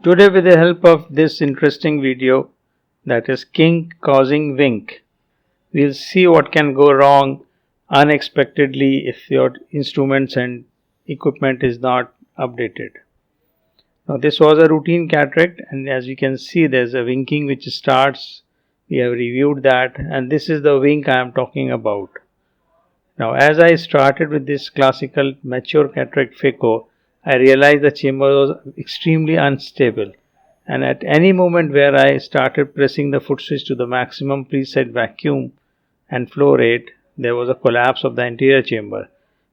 Today, with the help of this interesting video, that is kink causing wink, we'll see what can go wrong unexpectedly if your instruments and equipment is not updated. Now, this was a routine cataract, and as you can see, there's a winking which starts. We have reviewed that, and this is the wink I am talking about. Now, as I started with this classical mature cataract phaco, I realized the chamber was extremely unstable, and at any moment where I started pressing the foot switch to the maximum preset vacuum and flow rate, there was a collapse of the anterior chamber,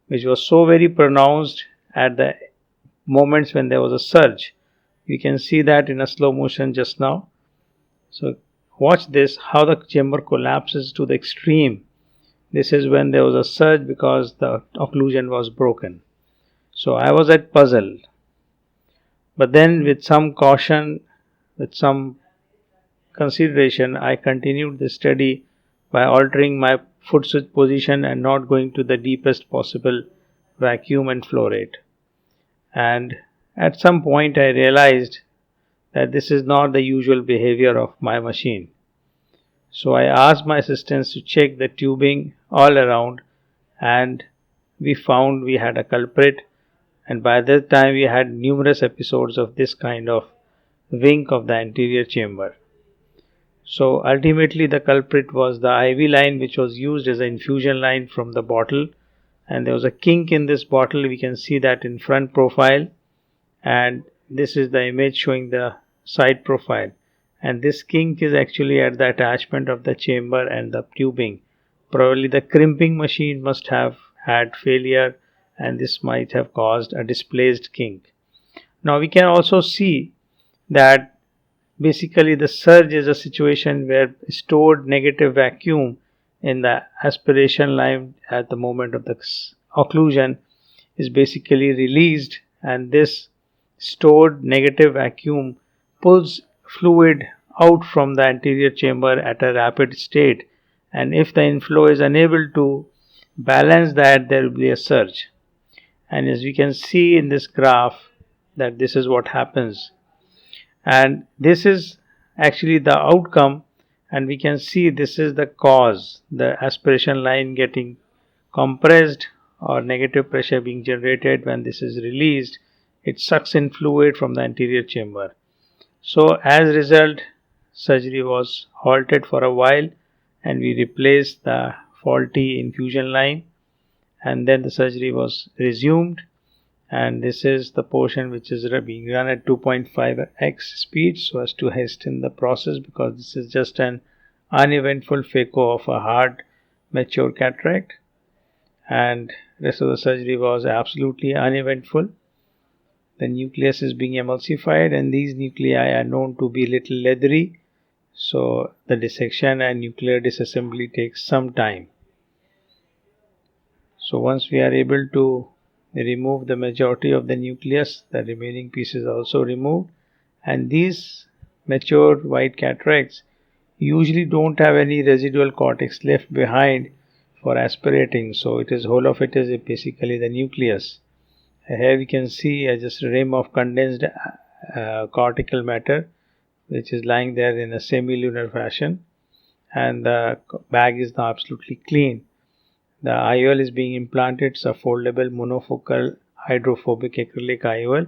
which was so very pronounced at the moments when there was a surge. You can see that in a slow motion just now. So watch this, how the chamber collapses to the extreme. This is when there was a surge because the occlusion was broken. So I was at puzzle. But then with some caution, with some consideration, I continued the study by altering my foot switch position and not going to the deepest possible vacuum and flow rate. And at some point I realized that this is not the usual behavior of my machine. So I asked my assistants to check the tubing all around, and we found we had a culprit, and by that time we had numerous episodes of this kind of wink of the anterior chamber. So ultimately the culprit was the IV line which was used as an infusion line from the bottle, and there was a kink in this bottle. We can see that in front profile, and this is the image showing the side profile, and this kink is actually at the attachment of the chamber and the tubing. Probably the crimping machine must have had failure, and this might have caused a displaced kink. Now we can also see that basically the surge is a situation where stored negative vacuum in the aspiration line at the moment of the occlusion is basically released, and this stored negative vacuum pulls fluid out from the anterior chamber at a rapid state, and if the inflow is unable to balance that, there will be a surge. And as we can see in this graph, that this is what happens, and this is actually the outcome, and we can see this is the cause, the aspiration line getting compressed or negative pressure being generated. When this is released, it sucks in fluid from the anterior chamber. So as a result, surgery was halted for a while, and we replaced the faulty infusion line, and then the surgery was resumed. And this is the portion which is being run at 2.5x speed so as to hasten the process, because this is just an uneventful phaco of a hard mature cataract, and rest of the surgery was absolutely uneventful. The nucleus is being emulsified, and these nuclei are known to be little leathery, so the dissection and nuclear disassembly takes some time. So once we are able to remove the majority of the nucleus, the remaining pieces are also removed, and these mature white cataracts usually don't have any residual cortex left behind for aspirating, so it is whole of it is basically the nucleus. Here we can see just a rim of condensed cortical matter which is lying there in a semi-lunar fashion, and the bag is now absolutely clean. The IOL is being implanted. It's a foldable monofocal hydrophobic acrylic IOL,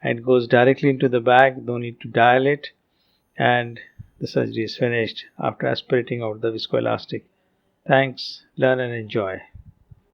and it goes directly into the bag, no need to dial it, and the surgery is finished after aspirating out the viscoelastic. Thanks, learn and enjoy.